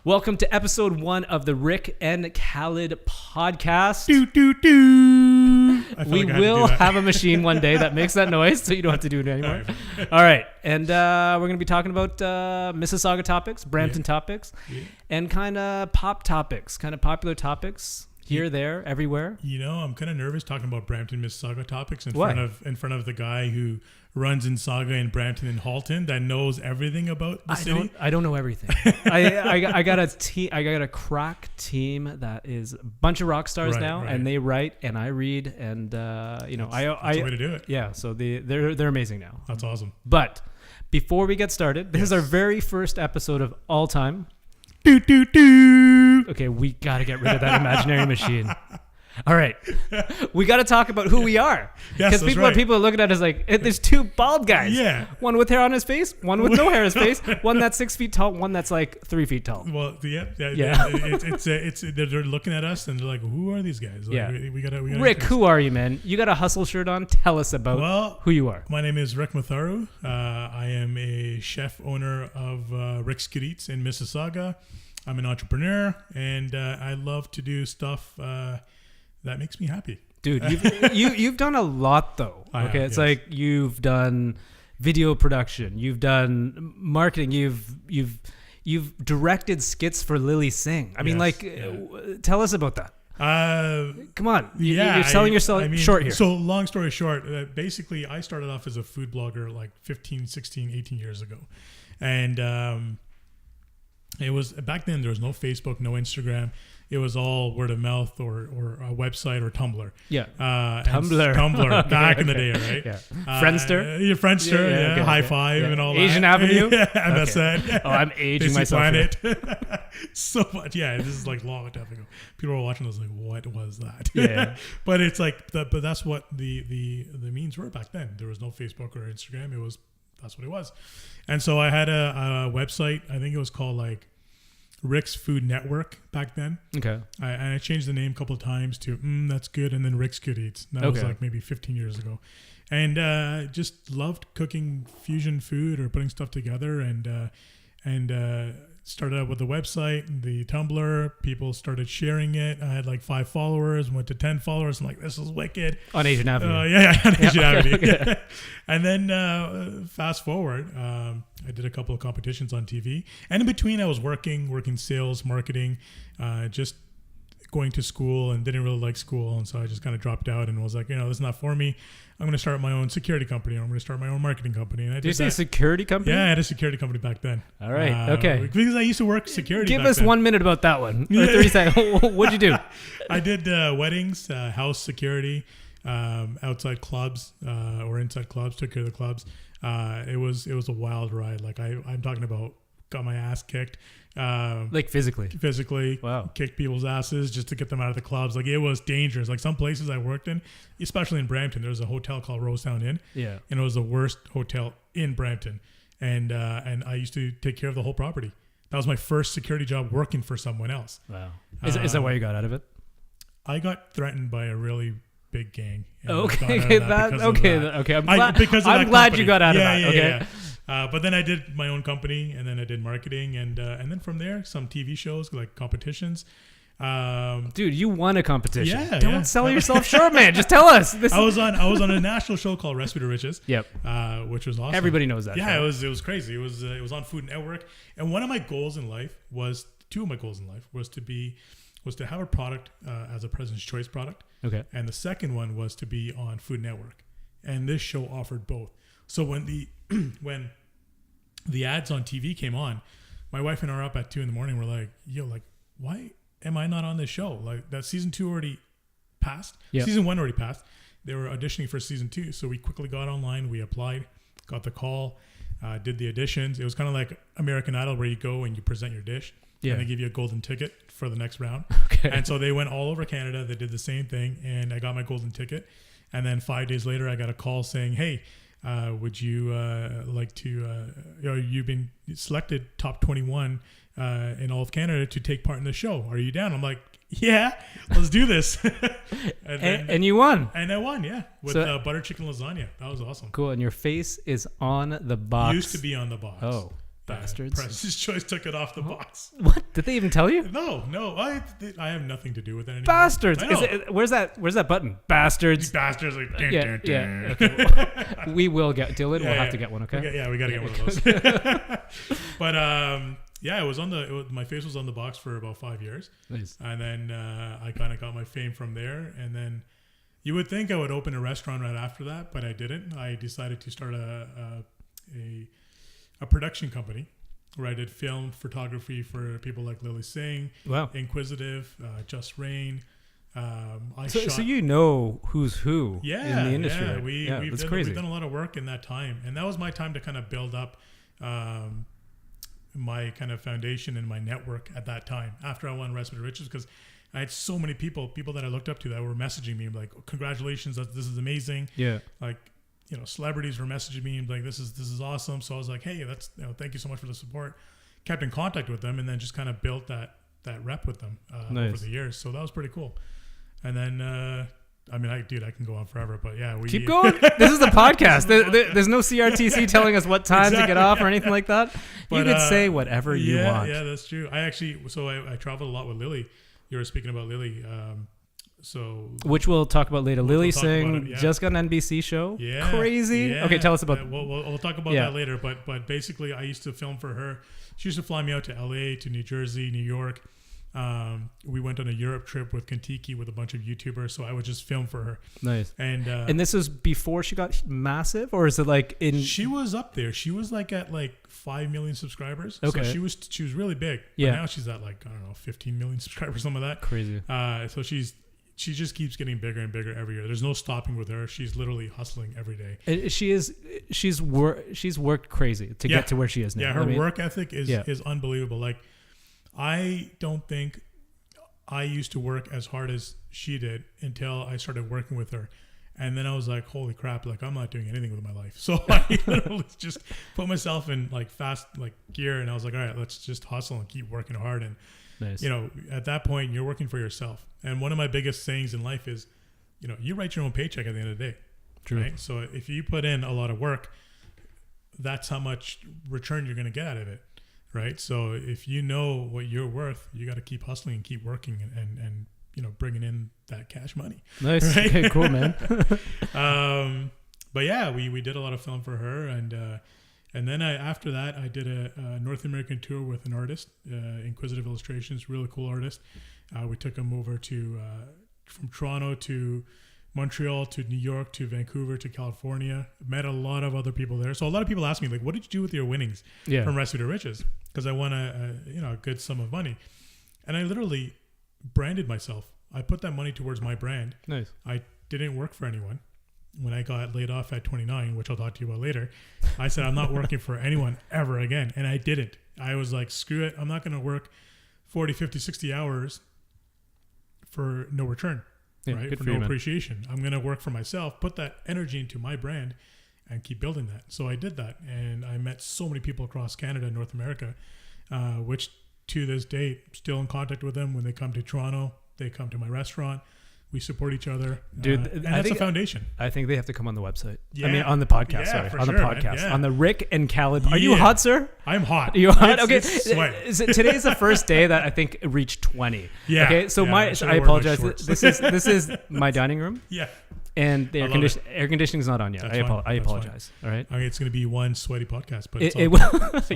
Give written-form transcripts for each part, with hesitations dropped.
Welcome to episode 1 of the Rick and Khaled podcast. We will have a machine one day that makes that noise, so you don't have to do it anymore. All right. And we're going to be talking about Mississauga topics, Brampton topics, and kind of pop topics, kind of popular topics here, there, everywhere. You know, I'm kind of nervous talking about Brampton, Mississauga topics in front of the guy who runs in Saga in Brampton and Halton that knows everything about the city. I don't know everything. I got a team. I got a crack team that is a bunch of rock stars now, and they write and I read, and that's the way to do it. Yeah, so they're amazing now. That's awesome. But before we get started, this is our very first episode of all time. Okay, we got to get rid of that imaginary machine. All right. We got to talk about who we are. Because people are looking at us like, there's two bald guys. Yeah. One with hair on his face, one with no hair on his face, one that's 6 feet tall, one that's like 3 feet tall. Well, yeah. They're looking at us and they're like, who are these guys? Like, we gotta Rick, who are you, man? You got a hustle shirt on. Tell us about who you are. My name is Rick Matharu. I am a chef owner of Rick's Good Eats in Mississauga. I'm an entrepreneur, and I love to do stuff that makes me happy. Dude, you've done a lot though. Okay, it's like you've done video production, you've done marketing, you've directed skits for Lili Singh. I mean, tell us about that. Come on, you're selling yourself short here. So long story short, basically I started off as a food blogger like 15, 16, 18 years ago. And it was back then there was no Facebook, no Instagram. It was all word of mouth or a website or Tumblr. Yeah. Tumblr back in the day, right? Yeah. Friendster. Friendster. High Five and all that. Asian Avenue. MSN. Oh, I'm aging myself. Planet. So much. Yeah. This is like long time ago. People were watching this like, what was that? Yeah. But it's like, but that's what the means were back then. There was no Facebook or Instagram. That's what it was. And so I had a website. I think it was called like Rick's Food Network back then. Okay. I changed the name a couple of times to That's Good, and then Rick's Good Eats. That was like maybe 15 years ago. And just loved cooking fusion food or putting stuff together, and started out with the website, the Tumblr. People started sharing it. I had like 5 followers, went to 10 followers. I'm like, this is wicked. On Asian Avenue. On Asian Avenue. Okay. And then fast forward, I did a couple of competitions on TV. And in between, I was working sales, marketing, just going to school, and didn't really like school. And so I just kind of dropped out and was like, this is not for me. I'm going to start my own security company. I'm going to start my own marketing company. And I did you say security company? Yeah, I had a security company back then. All right. Okay. Because I used to work security. Give us 1 minute about that one. Or 30 seconds. What'd you do? I did weddings, house security, outside clubs or inside clubs. Took care of the clubs. It was a wild ride. Like I'm talking about, got my ass kicked. Like physically. Wow. Kicked people's asses just to get them out of the clubs. Like it was dangerous. Like some places I worked in, especially in Brampton, there was a hotel called Rosetown Inn. Yeah. And it was the worst hotel in Brampton. And I used to take care of the whole property. That was my first security job working for someone else. Wow. Is that why you got out of it? I got threatened by a really big gang. Okay. I'm glad you got out of that. Okay. Yeah. But then I did my own company, and then I did marketing, and then from there, some TV shows like competitions. Dude, you won a competition. Yeah, don't sell yourself short, man. Just tell us. I was on a national show called Recipe to Riches. Yep. Which was awesome. Everybody knows that. Yeah, show. It was crazy. It was on Food Network, and one of my goals in life was to have a product as a President's Choice product. Okay. And the second one was to be on Food Network, and this show offered both. So when the ads on TV came on, my wife and I were up at 2 a.m. We're like, why am I not on this show? Like that season 2 already passed. Yep. Season 1 already passed. They were auditioning for season 2. So we quickly got online. We applied, got the call, did the auditions. It was kind of like American Idol where you go and you present your dish. Yeah. And they give you a golden ticket for the next round. Okay. And so they went all over Canada. They did the same thing. And I got my golden ticket. And then 5 days later, I got a call saying, hey, would you like to, you've been selected top 21 in all of Canada to take part in the show. Are you down? I'm like, yeah, let's do this. and you won. And I won, yeah, with butter chicken lasagna. That was awesome. Cool. And your face is on the box. Used to be on the box. Oh. Bastards. President's Choice took it off the box. What? Did they even tell you? No. I have nothing to do with it anymore. Bastards. Where's that button? Bastards. Bastards. Like, Yeah. Okay. We will get Dylan. We'll have to get one. Okay. We got to get one of those. But it was my face was on the box for about 5 years. Nice. And then I kind of got my fame from there. And then you would think I would open a restaurant right after that, but I didn't. I decided to start a production company where I did film photography for people like Lili Singh, wow, Inquisitive, Just Rain. So you know who's who in the industry. Yeah, we've done a lot of work in that time. And that was my time to kind of build up my kind of foundation and my network at that time after I won Recipe to Riches, because I had so many people that I looked up to that were messaging me like, congratulations, this is amazing. Yeah. Like, celebrities were messaging me like, this is awesome. So I was like, hey, thank you so much for the support. Kept in contact with them and then just kind of built that rep with them over the years. So that was pretty cool. And then, I can go on forever, but yeah, we keep going. This is the podcast. There's no CRTC telling us what time to get off or anything like that. But, you could say whatever you want. Yeah, that's true. I traveled a lot with Lili. You were speaking about Lili. Which we'll talk about later. Lili Singh just got an NBC show. Yeah, crazy. Yeah. Okay, tell us about. We'll talk about that later. But basically, I used to film for her. She used to fly me out to LA, to New Jersey, New York. We went on a Europe trip with Kentucky with a bunch of YouTubers, so I would just film for her. Nice. And this was before she got massive, or is it like in? She was up there. She was like at 5 million subscribers. Okay. So she was really big. Yeah. But now she's at 15 million subscribers, something like that. Crazy. So she just keeps getting bigger and bigger every year. There's no stopping with her. She's literally hustling every day. She's worked crazy to get to where she is now. Yeah, her work ethic is unbelievable. Like, I don't think I used to work as hard as she did until I started working with her. And then I was like, holy crap, I'm not doing anything with my life. So I literally just put myself in fast gear, and I was like, all right, let's just hustle and keep working hard. And nice. At that point, you're working for yourself. And one of my biggest sayings in life is, you write your own paycheck at the end of the day. True. Right? So if you put in a lot of work, that's how much return you're going to get out of it. Right. So if you know what you're worth, you got to keep hustling and keep working and bringing in that cash money. Nice. Right? Okay, cool, man. But yeah, we did a lot of film for her. And then after that, I did a North American tour with an artist, Inquisitive Illustrations, really cool artist. We took him over from Toronto to Montreal to New York to Vancouver to California. Met a lot of other people there. So a lot of people ask me, what did you do with your winnings from Recipe to Riches? Because I won a good sum of money. And I literally branded myself. I put that money towards my brand. Nice. I didn't work for anyone. When I got laid off at 29, which I'll talk to you about later, I said, I'm not working for anyone ever again. And I didn't. I was like, screw it. I'm not going to work 40, 50, 60 hours for no return. Right? For no appreciation. I'm going to work for myself, put that energy into my brand and keep building that. So I did that. And I met so many people across Canada and North America, which to this day, still in contact with them. When they come to Toronto, they come to my restaurant. We support each other. Dude, and that's a foundation. I think they have to come on the website. Yeah. I mean, on the podcast, the podcast. Yeah. On the Rick and Khaled. Are you hot, sir? I'm hot. Are you hot? Okay. Today's the first day that I think it reached 20. Yeah. Okay. So I apologize. This is my dining room. Yeah. And the air conditioning is not on yet. I apologize. All right. I mean, it's going to be one sweaty podcast, but it will.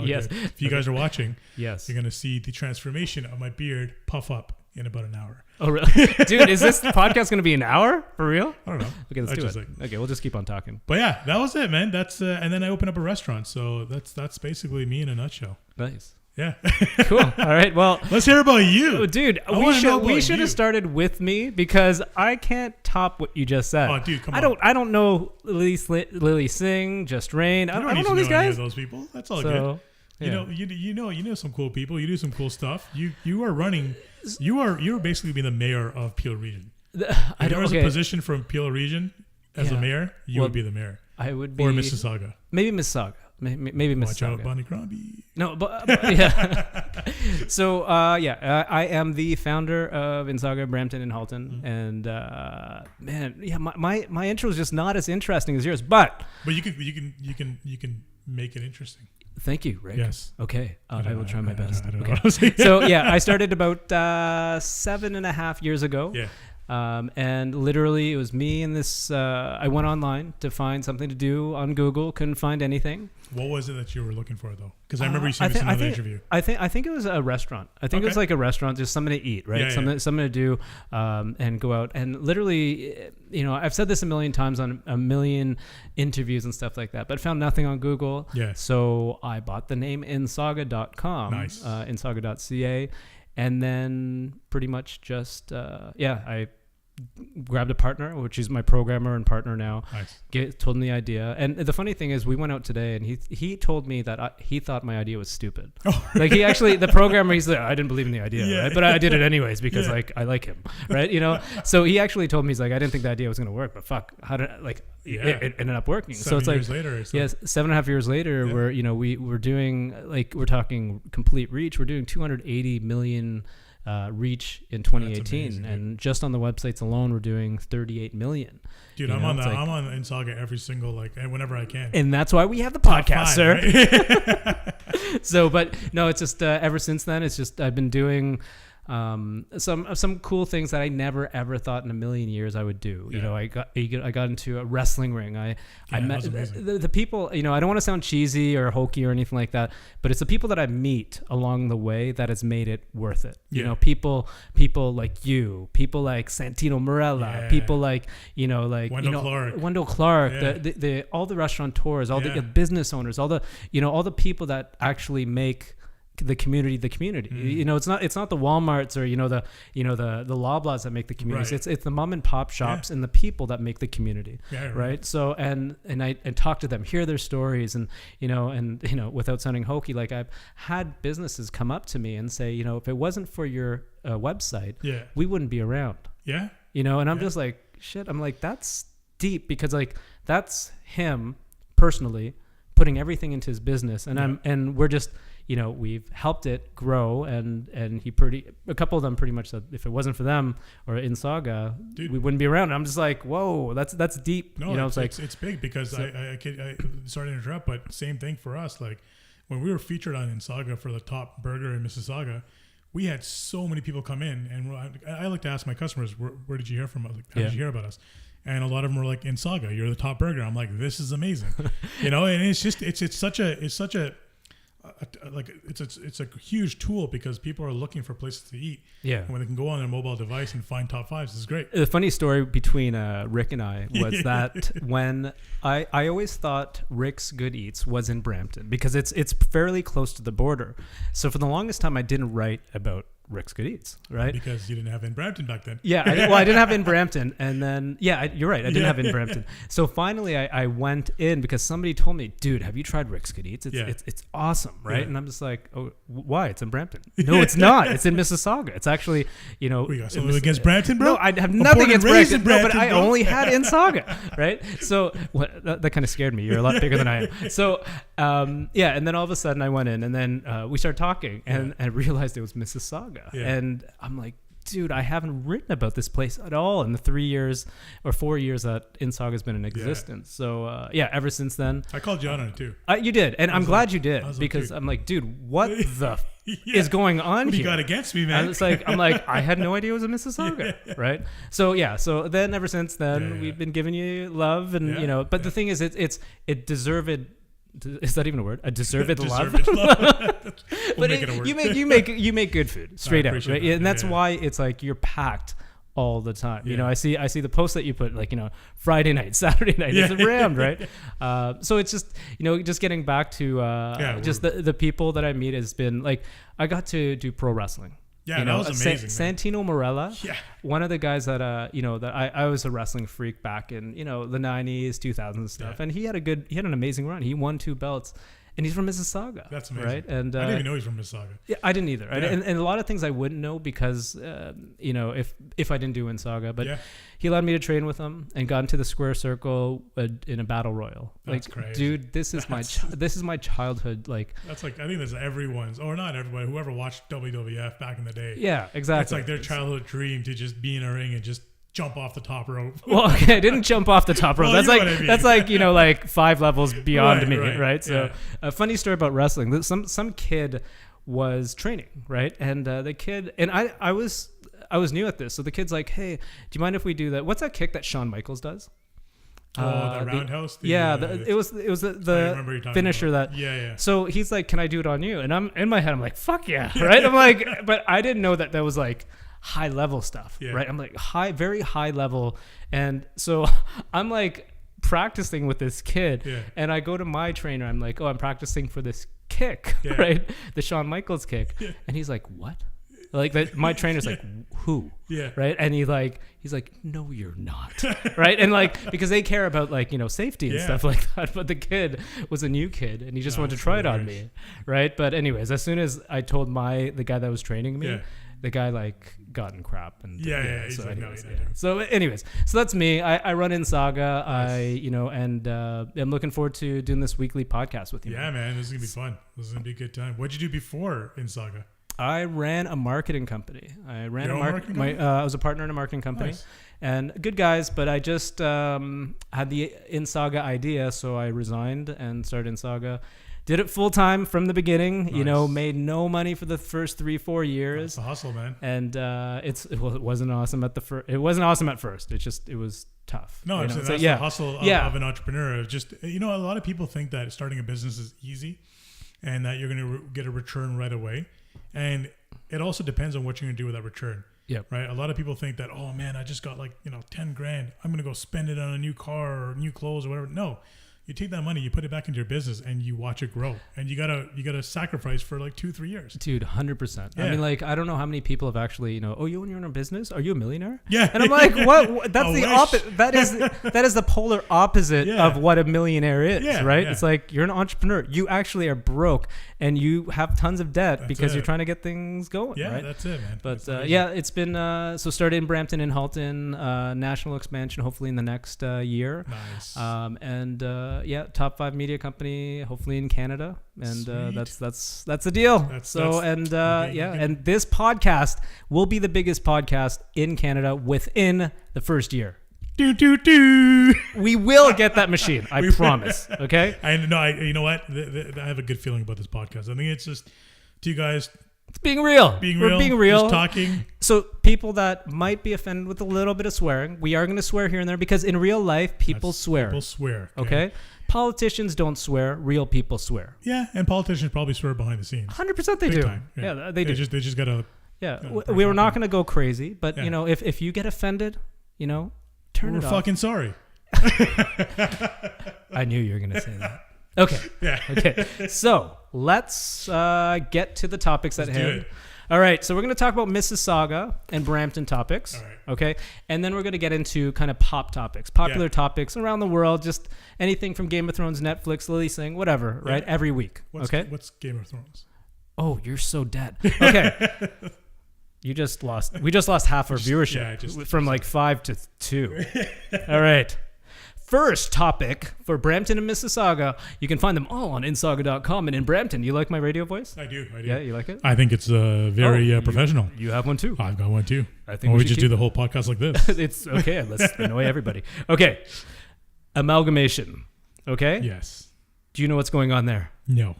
Yes. Good. If you guys are watching, yes, you're going to see the transformation of my beard puff up in about an hour. Oh, really? Dude, is this podcast going to be an hour? For real? I don't know. Okay, let's do it. Okay, we'll just keep on talking. But yeah, that was it, man. That's and then I opened up a restaurant. So that's basically me in a nutshell. Nice. Yeah. Cool. All right. Well, let's hear about you. Dude, we should have started with me because I can't top what you just said. Oh, dude, come on. I don't know Lili Singh, Just Rain. I don't know these guys. Any of those people. That's all good. Yeah. You know some cool people. You do some cool stuff. You are running. You're basically being the mayor of Peel Region. If there was a position from Peel Region as a mayor, you would be the mayor. I would be. Or Mississauga. Maybe Mississauga. Maybe Mississauga. Watch out, Bonnie Crombie. No, but yeah. So I am the founder of Mississauga, Brampton, and Halton, and man, yeah, my intro is just not as interesting as yours, but you can make it interesting. Thank you, Rick. Yes. Okay. I will try my best. I don't know what I was saying. So yeah, I started about 7.5 years ago. Yeah. And literally it was me and this, I went online to find something to do on Google. Couldn't find anything. What was it that you were looking for though? Because I remember you saying this in another interview. I think it was a restaurant. I think it was like a restaurant, just something to eat, right? Something to do, and go out. And literally, I've said this a million times on a million interviews and stuff like that, but found nothing on Google. Yeah. So I bought the name Insauga.com, nice. Insauga.ca, and then pretty much just, I grabbed a partner, which is my programmer and partner now. Nice. Told him the idea, and the funny thing is, we went out today, and he told me that he thought my idea was stupid. Oh, like he actually, the programmer, he's like, I didn't believe in the idea, right? But I did it anyways because like I like him, right? So he actually told me, he's like, I didn't think the idea was going to work, but fuck, how did it ended up working. 7 so it's years like later, yes, 7.5 years later, we're doing, like, we're talking complete reach. We're doing 280 million. Reach in 2018, amazing, and just on the websites alone, we're doing 38 million. Dude, I'm on Insauga every single whenever I can, and that's why we have the podcast, sir. Right? So, but no, it's just ever since then, it's just I've been doing some cool things that I never ever thought in a million years I would do. Yeah. I got into a wrestling ring. I met the people. I don't want to sound cheesy or hokey or anything like that, but it's the people that I meet along the way that has made it worth it. Yeah. People like you, people like Santino Marella, people like Wendell Clark, the all the restaurateurs, all the business owners, all the people that actually make the community. It's not the Walmarts or the Loblaws that make the communities. Right. It's the mom and pop shops and the people that make the community. Right. So and I talk to them, hear their stories, and without sounding hokey, like I've had businesses come up to me and say, if it wasn't for your website, we wouldn't be around. Yeah. And I'm just like, shit. I'm like, that's deep, because like that's him personally putting everything into his business, and we're just. We've helped it grow, and a couple of them pretty much said if it wasn't for them or Insauga, we wouldn't be around. And I'm just like, whoa, that's deep. No, it's big, because I sorry to interrupt, but same thing for us. Like when we were featured on Insauga for the top burger in Mississauga, we had so many people come in, and I like to ask my customers, where did you hear from us? Like, how did you hear about us? And a lot of them were like, Insauga, you're the top burger. I'm like, this is amazing, and it's just it's such a it's a huge tool, because people are looking for places to eat. Yeah. And when they can go on their mobile device and find top fives, this is great. The funny story between Rick and I was that when I always thought Rick's Good Eats was in Brampton, because it's fairly close to the border. So for the longest time, I didn't write about Rick's Good Eats, right? Because you didn't have in Brampton back then. Yeah, I didn't have in Brampton, and then you're right, I didn't have in Brampton. So finally, I went in because somebody told me, dude, have you tried Rick's Good Eats? It's awesome, right? Yeah. And I'm just like, oh, why? It's in Brampton. No, it's not. It's in Mississauga. It's actually, we got something against Brampton, bro? No, I have nothing against Brampton, but I only had Insauga, right? So that kind of scared me. You're a lot bigger than I am. So and then all of a sudden I went in, and then we started talking, and I realized it was Mississauga. Yeah. And I'm like, dude, I haven't written about this place at all in the 3 years or 4 years that Insauga has been in existence. So ever since then, I called you out on it too. You did, and I'm glad you did, because I'm like, dude, what the is going on what here? You got against me, man. I'm like, I had no idea it was a Mississauga, right? So so then ever since then, we've been giving you love, and but the thing is, it deserved. Is that even a word? A deserved love. But you make good food, straight out, right? And that's why it's like you're packed all the time. I see the posts that you put, like, Friday night, Saturday night, it's rammed, right? So it's just just getting back to just the people that I meet has been like, I got to do pro wrestling. Yeah, that was amazing. Santino Marella, one of the guys that that I was a wrestling freak back in the 90s, 2000s stuff, and he had an amazing run. He won 2 belts, and he's from Mississauga. That's amazing, right? And I didn't even know he's from Mississauga. Yeah, I didn't either. Yeah. And a lot of things I wouldn't know because if I didn't do Insauga, but he allowed me to train with him and got into the square circle in a battle royal. That's like, crazy. Dude, this is my childhood. Like, that's like, I think that's everyone's, or not everybody, whoever watched WWF back in the day. Yeah, exactly. It's like their childhood dream to just be in a ring and just jump off the top rope. Well, okay, I didn't jump off the top rope. Well, that's like like 5 levels beyond me, right? Right? So a funny story about wrestling. Some kid was training, right? And the kid, and I was new at this, so the kid's like, "Hey, do you mind if we do that? What's that kick that Shawn Michaels does?" The roundhouse. It was the finisher that. Yeah. So he's like, "Can I do it on you?" And I'm in my head, I'm like, "Fuck yeah!" Right? I'm like, but I didn't know that was like high level stuff, right? I'm like very high level, and so I'm like practicing with this kid, and I go to my trainer. I'm like, "Oh, I'm practicing for this kick, right? The Shawn Michaels kick," and he's like, "What?" Like that, my trainer's like, "Who?" Right? And he's like, "No, you're not." Right? And like, because they care about like, safety and stuff like that. But the kid was a new kid and he just wanted to try it on me. Right? But anyways, as soon as I told the guy that was training me, the guy like got in crap. And So anyways, so that's me. I run in Saga. Nice. And I'm looking forward to doing this weekly podcast with you. Yeah, man. This is going to be fun. This is going to be a good time. What'd you do before in Saga? I ran a marketing company. I was a partner in a marketing company, nice. And good guys. But I just had the InSaga idea, so I resigned and started InSaga. Did it full time from the beginning. Nice. Made no money for the first 3-4 years. That's a hustle, man. And it wasn't awesome at It wasn't awesome at first. It was tough. No, that's the hustle of an entrepreneur. Just a lot of people think that starting a business is easy, and that you're going to get a return right away. And it also depends on what you're going to do with that return. Yep. Right. A lot of people think that, oh man, I just got like, 10 grand. I'm going to go spend it on a new car or new clothes or whatever. No, you take that money, you put it back into your business and you watch it grow, and you gotta sacrifice for like 2-3 years. Dude, 100%. Yeah. I mean, like, I don't know how many people have actually, oh, you own your own business? Are you a millionaire? Yeah. And I'm like, what? That's the opposite. That is the polar opposite of what a millionaire is, right? Yeah. It's like, you're an entrepreneur. You actually are broke and you have tons of debt because you're trying to get things going. Yeah, right? That's it, man. But it's been so started in Brampton and Halton, national expansion hopefully in the next year. Nice. Top 5 media company hopefully in Canada, and that's the deal. And this podcast will be the biggest podcast in Canada within the first year. We will get that machine. I promise. Okay. You know what? I have a good feeling about this podcast. I think it's just you guys. It's being real. We're being real. Just talking. So people that might be offended with a little bit of swearing, we are going to swear here and there because in real life, people swear. People swear. Okay. Politicians don't swear. Real people swear. Yeah, and politicians probably swear behind the scenes. 100% they do. Time. Yeah, they do. They just got to. Yeah, we were not going to go crazy, but if you get offended, turn it off. We're fucking sorry. I knew you were going to say that. Okay. Yeah. Okay. So let's get to the topics at hand. All right. So we're going to talk about Mississauga and Brampton topics. All right. Okay. And then we're going to get into kind of pop topics, popular topics around the world, just anything from Game of Thrones, Netflix, Lili Singh, whatever, right? Every week. What's Game of Thrones? Oh, you're so dead. Okay. We just lost half our viewership from like 5 to 2. All right. First topic for Brampton and Mississauga. You can find them all on insaga.com and in Brampton. You like my radio voice? I do. Yeah, you like it? I think it's very professional. You have one too. I've got one too. I think we just do the whole podcast like this. It's okay. Let's annoy everybody. Okay. Amalgamation. Okay? Yes. Do you know what's going on there? No.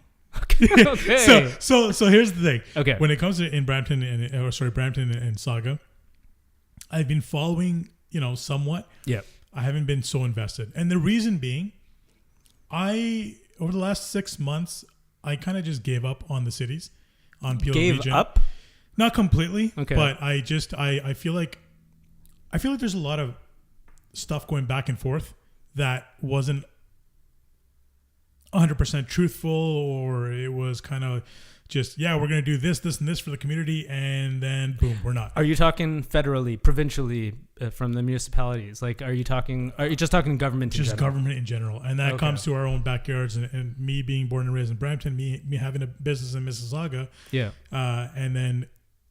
Okay. So here's the thing. Okay. When it comes to Brampton and Saga, I've been following, somewhat. Yeah. I haven't been so invested. And the reason being, over the last 6 months, I kind of just gave up on the cities, on Peel region. Gave up? Not completely, okay. But I feel like there's a lot of stuff going back and forth that wasn't 100% truthful, or it was kind of just, we're going to do this, and this for the community, and then boom, we're not. Are you talking federally, provincially, from the municipalities? Like, are you just talking government in general? Just government in general. And that comes to our own backyards, and me being born and raised in Brampton, me having a business in Mississauga. Yeah. And then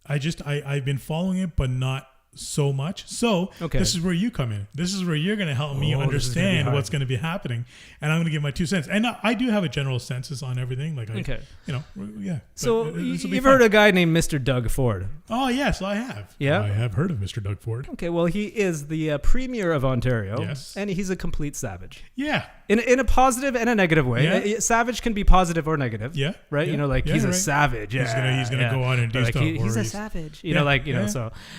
I've been following it, but not so much. So this is where you come in. This is where you're going to help me understand what's going to be happening, and I'm going to give my 2 cents. And I do have a general census on everything. Like, So you've heard a guy named Mr. Doug Ford? Oh yes, I have. Yeah, I have heard of Mr. Doug Ford. Okay, well he is the Premier of Ontario. Yes, and he's a complete savage. Yeah, in a positive and a negative way. Yeah. Savage can be positive or negative. Yeah, right. Yeah. He's a savage. Yeah, he's gonna go on and do stuff. He's a savage.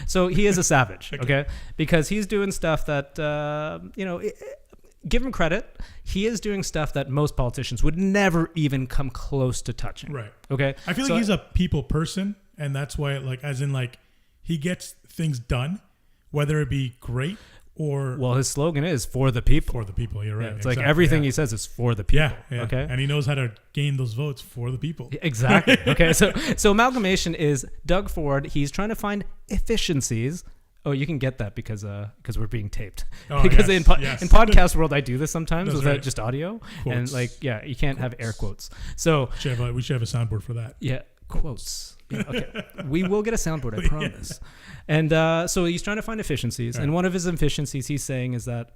So he is a savage. Okay, because he's doing stuff that give him credit. He is doing stuff that most politicians would never even come close to touching. Right. Okay. I feel like he's a people person, and that's why, he gets things done, whether it be great or... Well, his slogan is "For the people." For the people, you're right. Yeah, it's exactly. Like everything he says is for the people. Yeah. Okay. And he knows how to gain those votes for the people. Exactly. Okay. So Amalgamation is Doug Ford. He's trying to find efficiencies. Oh, you can get that because we're being taped. Oh, because yes, in podcast world, I do this sometimes. That's without right. just audio? Quotes. And you can't have air quotes. So we should have a soundboard for that. Yeah, quotes. Yeah, okay. We will get a soundboard, I promise. And so he's trying to find efficiencies. Right. And one of his efficiencies he's saying is that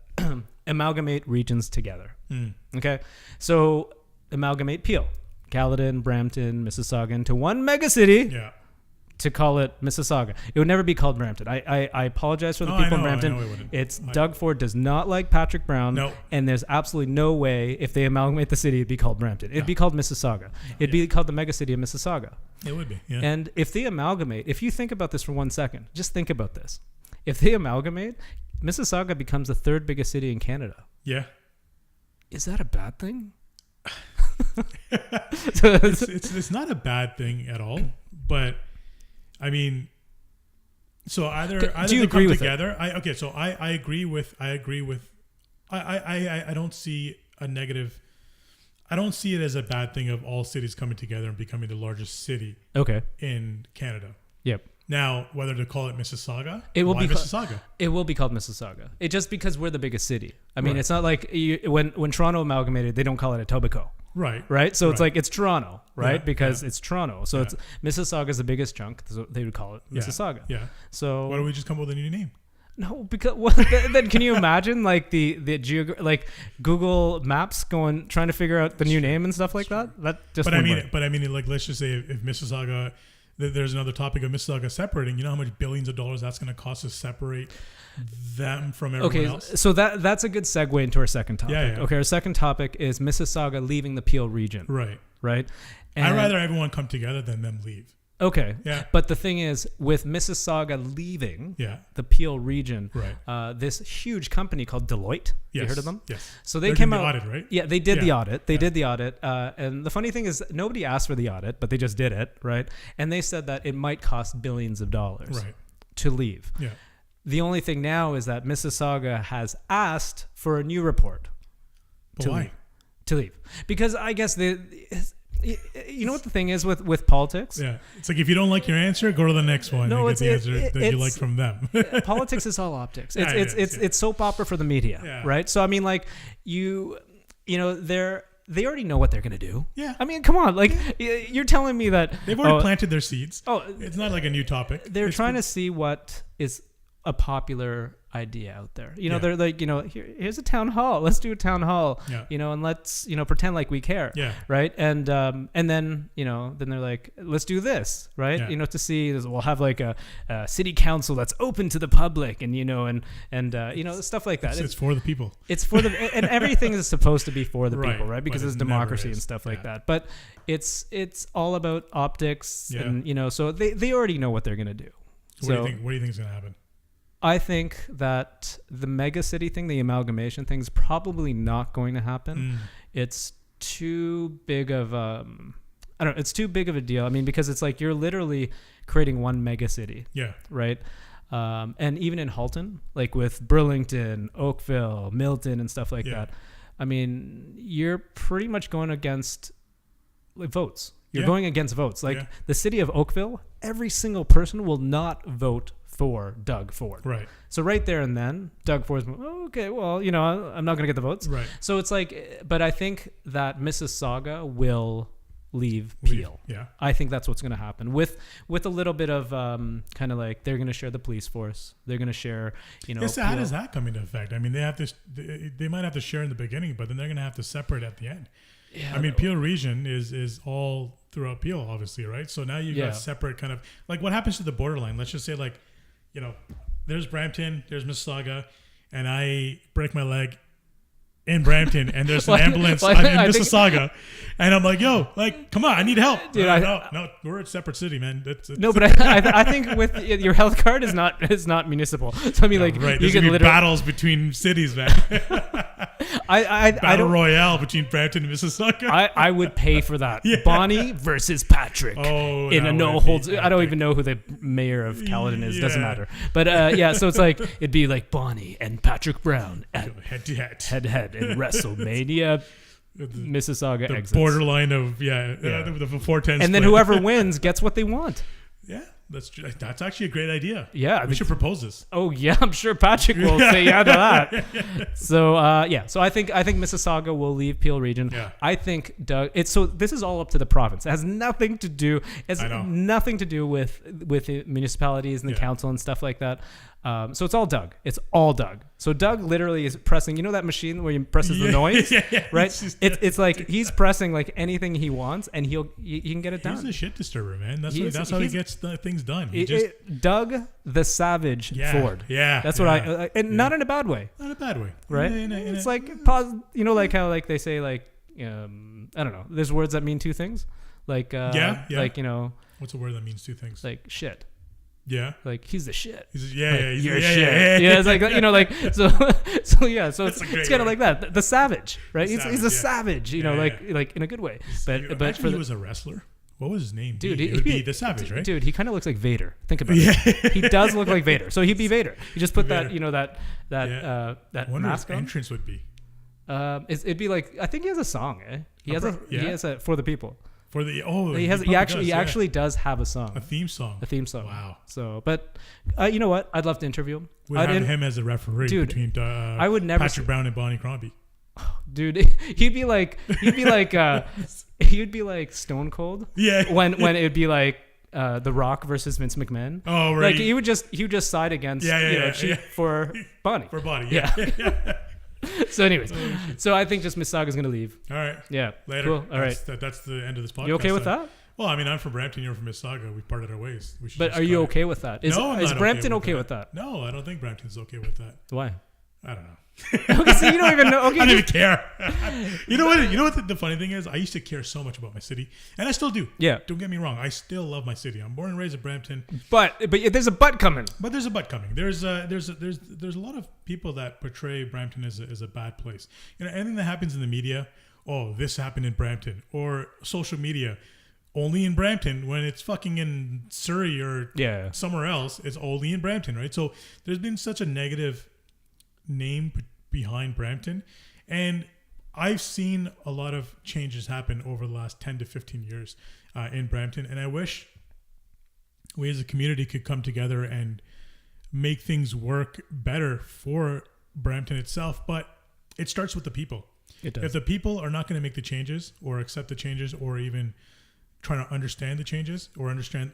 amalgamate regions together. Okay? So amalgamate Peel, Caledon, Brampton, Mississauga into one megacity. Yeah. To call it Mississauga. It would never be called Brampton. I apologize for the people in Brampton. Doug Ford does not like Patrick Brown. No. And there's absolutely no way if they amalgamate the city, it'd be called Brampton. It'd be called Mississauga. It'd be called the megacity of Mississauga. It would be, yeah. And if they amalgamate, if you think about this for 1 second, just think about this. If they amalgamate, Mississauga becomes the 3rd biggest city in Canada. Yeah. Is that a bad thing? It's not a bad thing at all, but I mean, so either do you they agree come with together. I agree with. I don't see a negative. I don't see it as a bad thing of all cities coming together and becoming the largest city. In Canada. Yep. Now, whether to call it Mississauga, Mississauga. It will be called Mississauga. It just because we're the biggest city. I mean, It's not like when Toronto amalgamated, they don't call it Etobicoke. Right. So it's like it's Toronto, right? Because it's Toronto. So it's Mississauga is the biggest chunk. So they would call it Mississauga. Yeah. So why don't we just come up with a new name? No, because then can you imagine like the Google Maps trying to figure out the new name and stuff like that? That just. But I mean, like let's just say if Mississauga, there's another topic of Mississauga separating. You know how much billions of dollars that's going to cost to separate them from everyone else? So that's a good segue into our second topic. Yeah. Okay, our second topic is Mississauga leaving the Peel region. Right. And I'd rather everyone come together than them leave. Okay. Yeah. But the thing is, with Mississauga leaving the Peel region, this huge company called Deloitte, you heard of them? Yes. So they came out. The audit, right? Yeah, they did the audit. They did the audit. And the funny thing is, nobody asked for the audit, but they just did it, right? And they said that it might cost billions of dollars to leave. Yeah. The only thing now is that Mississauga has asked for a new report. But why? To leave. Because I guess you know what the thing is with politics? Yeah. It's like if you don't like your answer, go to the next one and get the answer that you like from them. Politics is all optics. It's soap opera for the media, right? So I mean, like you know, they already know what they're gonna do. Yeah. I mean, come on, like you're telling me that they've already planted their seeds. Oh, it's not like a new topic. They're trying to see what is a popular idea out there. You know, they're like, here's a town hall. Let's do a town hall. Yeah. And let's, pretend like we care. Yeah. Right. And then, then they're like, let's do this. Right. Yeah. To see, we'll have like a city council that's open to the public and, stuff like that. It's for the people. It's for and everything is supposed to be for the people, right? Because it's democracy and stuff like that. But it's all about optics and, so they already know what they're going to do. So what do you think is going to happen? I think that the mega city thing, the amalgamation thing, is probably not going to happen. It's too big of it's too big of a deal. I mean, because it's like you're literally creating one mega city. Yeah. Right. And even in Halton, like with Burlington, Oakville, Milton, and stuff like that. I mean, you're pretty much going against votes. You're going against votes. Like the city of Oakville, every single person will not vote for Doug Ford. Right. So right there and then, Doug Ford's, okay, well, I'm not going to get the votes. Right. So it's like, but I think that Mississauga will leave Peel. Yeah. I think that's what's going to happen with a little bit of kind of like they're going to share the police force. They're going to share, how does that come into effect? I mean, they might have to share in the beginning, but then they're going to have to separate at the end. Yeah, I mean, Peel region is all throughout Peel, obviously, right? So now you've got separate kind of like what happens to the borderline. Let's just say like, there's Brampton, there's Mississauga, and I break my leg in Brampton, and there's an ambulance in Mississauga, and I'm like, yo, like, come on, I need help. Dude, no, we're a separate city, man. No, but I think with your health card is not municipal. So I mean, like, right. You can literally battles between cities, man. Battle royale between Brampton and Mississauga. I would pay for that. Yeah. Bonnie versus Patrick. Oh, in a no holds. I don't even know who the mayor of Caledon is. Doesn't matter. But so it's like it'd be like Bonnie and Patrick Brown at head to head in WrestleMania. Mississauga the exits. Borderline of the 410 and then whoever wins gets what they want. Yeah, that's actually a great idea. Yeah, we should propose this. Oh yeah, I'm sure Patrick will say yeah to that. So so I think Mississauga will leave Peel region. Yeah. I think Doug. This is all up to the province. It has nothing to do. Nothing to do with the municipalities and the council and stuff like that. So it's all Doug. It's all Doug. So Doug literally is pressing. You know that machine where he presses the noise, right? It's like he's pressing like anything he wants, and he can get it done. He's a shit disturber, man. That's how he gets things done. Doug the Savage Ford. Yeah, that's what and not in a bad way. Not a bad way, right? It's like pause. Like how like they say like I don't know. There's words that mean two things. Like like what's a word that means two things? Like shit. Yeah, like he's the shit. He's shit. Yeah, it's like like so it's kind of like that. The savage, right? He's a savage, like in a good way. But he was a wrestler. What was his name? Dude, it would be the Savage, right? Dude, he kind of looks like Vader. Think about it. He does look like Vader. So he'd be Vader. You just put that that wonder mask what on. Entrance would be. It'd be like I think he has a song. He has a for the people. He actually does have a song. A theme song. Wow. So, but you know what? I'd love to interview him. We'd have him as a referee between I would never Patrick Brown and Bonnie Crombie. Dude, he'd be like Stone Cold. Yeah. When it'd be like The Rock versus Vince McMahon. Oh right. Like he would just side against for Bonnie. For Bonnie. Yeah. So anyways, so I think just Mississauga is going to leave. All right. Yeah. Later. Cool. All right. That's the end of this podcast. You okay with that? Well, I mean, I'm from Brampton. You're from Mississauga. We parted our ways. But are you okay with that? Is Brampton okay with that? No, I don't think Brampton's okay with that. Why? I don't know. Okay, so you don't even know. Okay, I don't even care. You know what? The funny thing is, I used to care so much about my city, and I still do. Yeah. Don't get me wrong. I still love my city. I'm born and raised in Brampton. But there's a but coming. But there's a but coming. There's a lot of people that portray Brampton as a bad place. Anything that happens in the media, oh, this happened in Brampton, or social media, only in Brampton, when it's fucking in Surrey or somewhere else, it's only in Brampton, right? So there's been such a negative name behind Brampton, and I've seen a lot of changes happen over the last 10 to 15 years in Brampton, and I wish we as a community could come together and make things work better for Brampton itself, but it starts with the people. It does. If the people are not going to make the changes or accept the changes or even trying to understand the changes or understand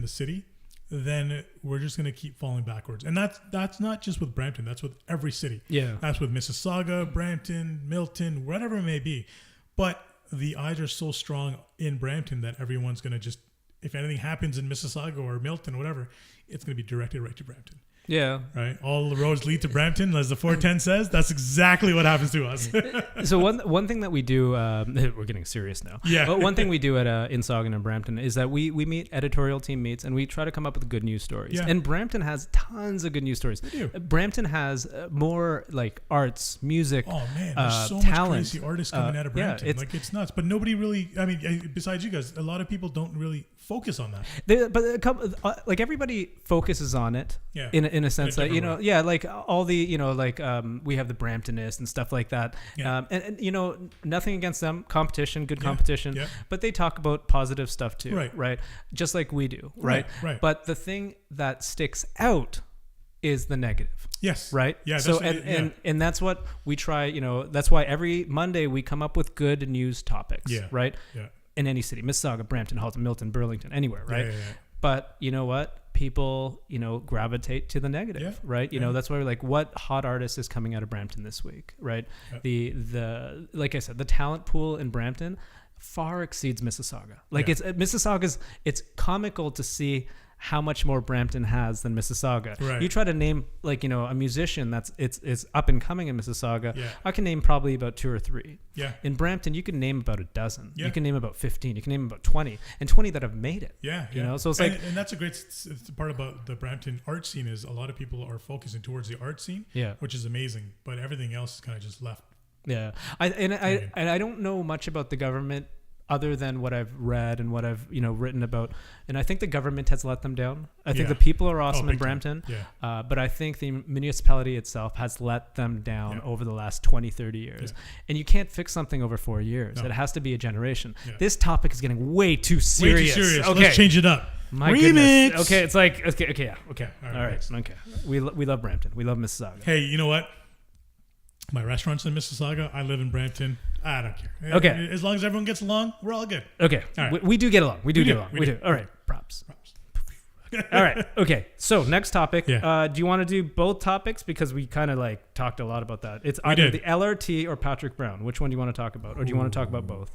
the city, then we're just going to keep falling backwards. And that's not just with Brampton. That's with every city. Yeah. That's with Mississauga, Brampton, Milton, whatever it may be. But the eyes are so strong in Brampton that everyone's going to just, if anything happens in Mississauga or Milton or whatever, it's going to be directed right to Brampton. Yeah. Right. All the roads lead to Brampton, as the 410 says. That's exactly what happens to us. So one thing that we do, we're getting serious now. Yeah. But one thing we do at in Saugan and Brampton is that we meet editorial team mates and we try to come up with good news stories. Yeah. And Brampton has tons of good news stories. They do. Brampton has more like arts, music. Oh man, there's so talent. much crazy artists coming out of Brampton. Yeah, it's nuts. But nobody really. I mean, besides you guys, a lot of people don't really focus on that. But like everybody focuses on it. Yeah. In a sense that like all the we have the Bramptonists and stuff like that. Yeah. And nothing against them, competition, good competition. Yeah. But they talk about positive stuff too, right? Just like we do, right? But the thing that sticks out is the negative. Yes. Right. Yeah. So and that's what we try. That's why every Monday we come up with good news topics. Yeah. Right. Yeah. in any city, Mississauga, Brampton, Halton, Milton, Burlington, anywhere, right? Yeah. But you know what? People, gravitate to the negative, right? You know, that's why we're like, what hot artist is coming out of Brampton this week, right? Yeah. The like I said, the talent pool in Brampton far exceeds Mississauga. Like it's comical to see how much more Brampton has than Mississauga. Right. You try to name a musician that's it's up and coming in Mississauga. Yeah. I can name probably about 2 or 3. Yeah. In Brampton, you can name about a dozen. Yeah. You can name about 15. You can name about 20, and 20 that have made it. Yeah. You know, so it's like, and that's a great part about the Brampton art scene is a lot of people are focusing towards the art scene. Yeah. Which is amazing, but everything else is kind of just left. Yeah. I don't know much about the government, other than what I've read and what I've written about, and I think the government has let them down. I think the people are awesome in Brampton, but I think the municipality itself has let them down over the last 20, 30 years. Yeah. And you can't fix something over 4 years. No. It has to be a generation. Yeah. This topic is getting way too serious. Okay. Let's change it up. My Remix. Goodness. Okay, it's like okay. All right. Okay. We love Brampton. We love Mississauga. Hey, you know what? My restaurant's in Mississauga. I live in Brampton. I don't care. Okay. As long as everyone gets along, we're all good. Okay. All right. We do get along. We do. All right. Props. All right. Okay. So next topic. Yeah. Do you want to do both topics? Because we kind of talked a lot about that. It's either the LRT or Patrick Brown. Which one do you want to talk about? Or do you want to talk about both?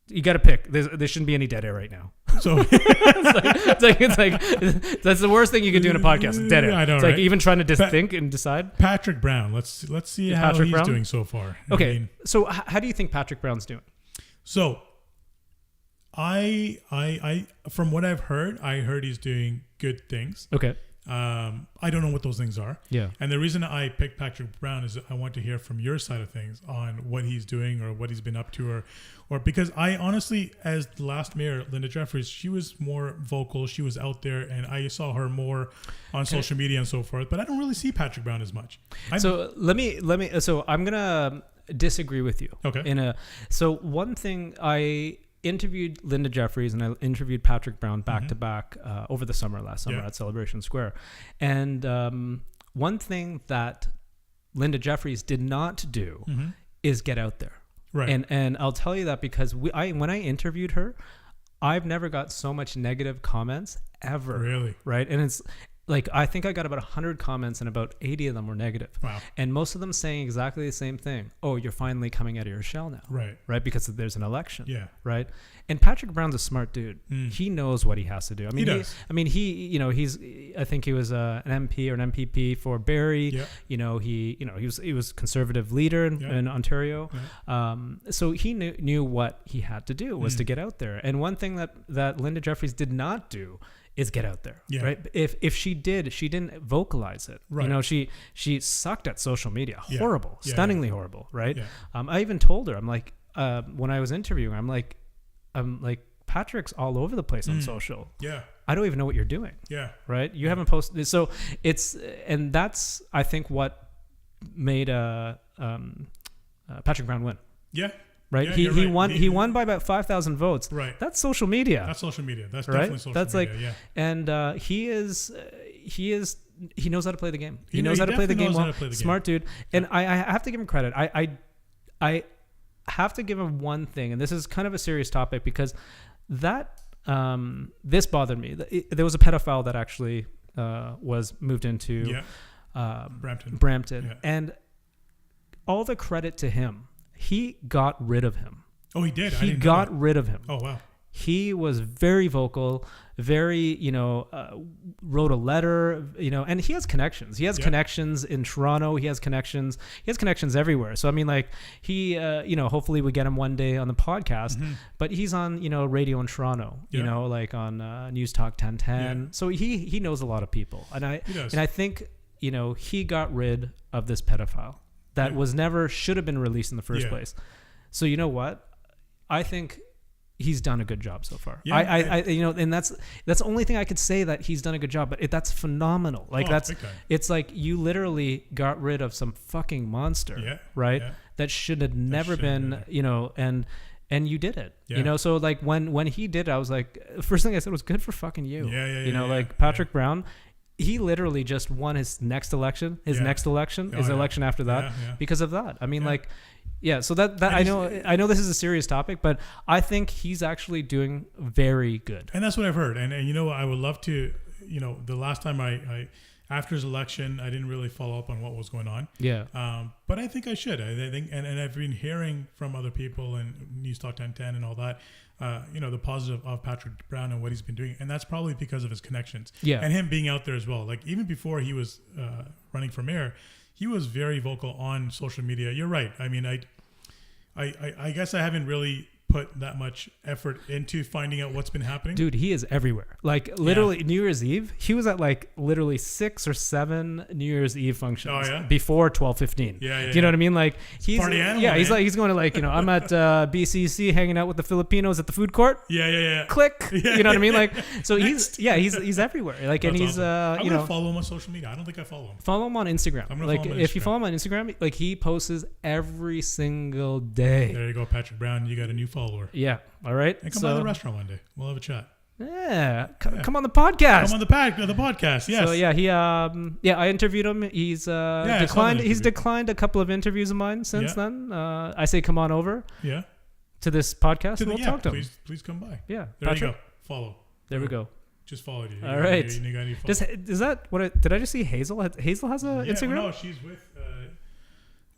You got to pick. There shouldn't be any dead air right now. So it's like that's the worst thing you can do in a podcast. Dead air. I know, it's like even trying to think and decide. Patrick Brown. Let's see how he's doing so far. Okay. So how do you think Patrick Brown's doing? So I from what I've heard, he's doing good things. Okay. I don't know what those things are. Yeah. And the reason I picked Patrick Brown is I want to hear from your side of things on what he's doing or what he's been up to or because I honestly, as the last mayor, Linda Jeffries, she was more vocal. She was out there and I saw her more on social media and so forth, but I don't really see Patrick Brown as much. So I'm going to disagree with you. Okay. So one thing I interviewed Linda Jeffries and I interviewed Patrick Brown back to back over the last summer at Celebration Square. And one thing that Linda Jeffries did not do is get out there. Right. And I'll tell you that because when I interviewed her, I've never got so much negative comments ever. Really? Right. And it's like, I think I got about 100 comments and about 80 of them were negative. Wow. And most of them saying exactly the same thing. Oh, you're finally coming out of your shell now. Right. Right. Because there's an election. Yeah. Right. And Patrick Brown's a smart dude. He knows what he has to do. I mean, I think he was an MP or an MPP for Barrie. Yeah. He was conservative leader in Ontario. Yeah. So he knew what he had to do was to get out there. And one thing that Linda Jeffries did not do is get out there, right? If she didn't vocalize it. Right. She sucked at social media. Horrible, stunningly horrible, right? Yeah. I even told her, I'm like, when I was interviewing, I'm like, Patrick's all over the place on social. Yeah. I don't even know what you're doing. Yeah. Right. You haven't posted. So and that's, I think, what made Patrick Brown win. Yeah. Right. Yeah, he won. He won by about 5,000 votes. Right. That's social media. That's definitely social media. And he knows how to play the game. He knows how to play the game well. Smart dude. And I have to give him credit. I have to give him one thing, and this is kind of a serious topic because this bothered me. There was a pedophile that actually was moved into Brampton, yeah. And all the credit to him. He got rid of him. Oh, he did? He got rid of him. Oh, wow. He was very vocal, very, wrote a letter, and he has connections. He has connections in Toronto. He has connections everywhere. So, I mean, he, hopefully we get him one day on the podcast, but he's on, radio in Toronto, on News Talk 1010. Yeah. So he knows a lot of people. And I think, he got rid of this pedophile. That should have been released in the first place. So you know what? I think he's done a good job so far. Yeah, and that's the only thing I could say that he's done a good job. But that's phenomenal. It's like you literally got rid of some fucking monster, right? Yeah. That should have never been, and you did it, So when he did it, I was like, the first thing I said was good for fucking you. Patrick Brown. He literally just won his next election, his election after that because of that. I mean, Yeah, so that I know this is a serious topic, but I think he's actually doing very good. And that's what I've heard. And you know, I would love to, you know, the last time I after his election, I didn't really follow up on what was going on. Yeah. But I think I should. I think, and I've been hearing from other people and News Talk 1010 and all that, you know, the positive of Patrick Brown and what he's been doing. And that's probably because of his connections. Yeah. And him being out there as well. Like even before he was running for mayor, he was very vocal on social media. You're right. I mean, I guess I haven't really put that much effort into finding out what's been happening. Dude, he is everywhere. Like literally New Year's Eve, he was at like literally 6 or 7 New Year's Eve functions before 12:15. Do you know what I mean? Like he's party animal, he's like he's going to like, you know, I'm at BCC hanging out with the Filipinos at the food court. Click. You know what I mean? Like so he's everywhere. Like that's and he's awesome. you know, follow him on social media. I don't think I follow him. Follow him on Instagram. Like if you follow him on Instagram, like he posts every single day. There you go, Patrick Brown. You got a new follower. Yeah. All right. And come by the restaurant one day. We'll have a chat. Yeah. Come on the podcast. Come on the podcast. Yes. So yeah, he I interviewed him. He's declined. He's declined a couple of interviews of mine since then. I say come on over. Yeah. To this podcast and we'll talk to him. Please come by. Yeah. There Patrick, you go. Follow. There we go. Just followed you. All right. Is that what? Did I just see Hazel? Hazel has a Instagram. No, she's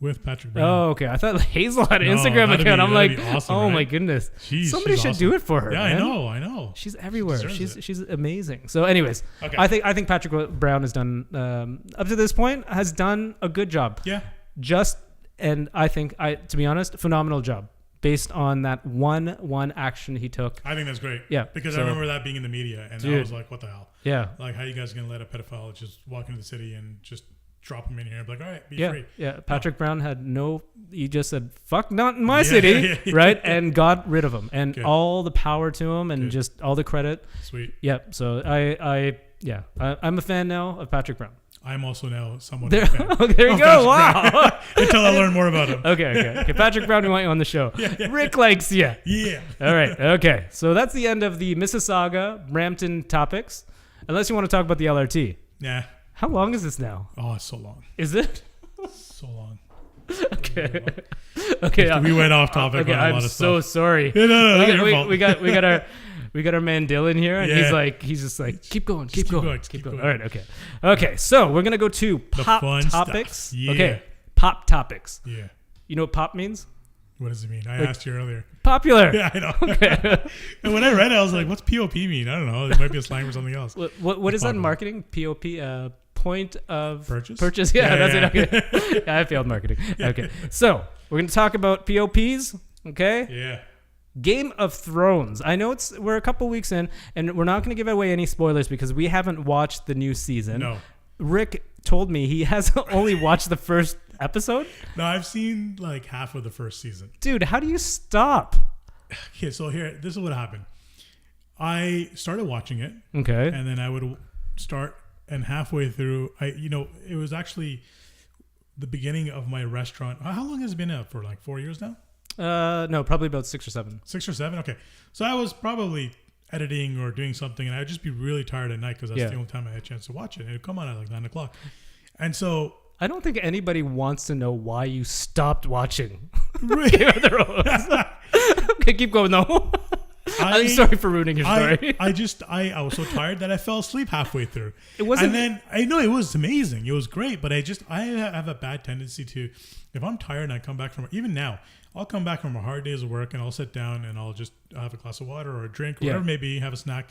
with Patrick Brown. Oh, okay. I thought Hazel had an Instagram account. I'm like, awesome, oh right? my goodness. Somebody should awesome. do it for her. Yeah, man. I know. She's everywhere. She's amazing. So, anyways, okay. I think Patrick Brown has done up to this point has done a good job. Yeah. And I think to be honest, phenomenal job based on that one action he took. I think that's great. Yeah. Because I remember that being in the media, and I was like, what the hell? Yeah. Like, how are you guys gonna let a pedophile just walk into the city and just drop him in here and be like, all right, be free. Yeah. Patrick Brown he just said, fuck, not in my city, right? And got rid of him. And all the power to him and just all the credit. Sweet. Yeah. So I'm a fan now of Patrick Brown. I'm also now someone. There you go. Wow. Until I learn more about him. Okay. Patrick Brown, we want you on the show. Rick likes you. Yeah. All right. Okay. So that's the end of the Mississauga, Brampton topics. Unless you want to talk about the LRT. Nah. How long is this now? Oh, it's so long. Is it? So long. Okay. We went off topic. Okay, I'm so sorry. No, we got our man Dylan here, and he's just like, keep going. All right, okay. So we're gonna go to pop topics. Yeah. Okay, pop topics. Yeah. You know what pop means? What does it mean? I asked you earlier. Popular. Yeah, I know. Okay. And when I read it, I was like, what's POP mean? I don't know. It might be a slang for something else. What is that in marketing? POP, point of purchase? Yeah, that's it. Okay. Yeah, I failed marketing. Okay. So we're going to talk about POPs. Okay. Yeah. Game of Thrones. I know we're a couple weeks in, and we're not going to give away any spoilers because we haven't watched the new season. No. Rick told me he has only watched the first episode. No, I've seen like half of the first season. Dude, how do you stop? Okay, so this is what happened. I started watching it. Okay. And then I would start, and halfway through, it was actually the beginning of my restaurant. How long has it been out for? Like 4 years now? No, probably about 6 or 7. 6 or 7? Okay. So I was probably editing or doing something, and I'd just be really tired at night because that's the only time I had a chance to watch it. And it'd come on at like 9 o'clock. And so I don't think anybody wants to know why you stopped watching Game of Thrones. Okay, keep going though. I'm sorry for ruining your story. I was so tired that I fell asleep halfway through. It wasn't. And then I know it was amazing. It was great, but I have a bad tendency to, if I'm tired and I come back from, even now, I'll come back from a hard day's of work and I'll sit down and I'll just have a glass of water or a drink or whatever it may be, have a snack.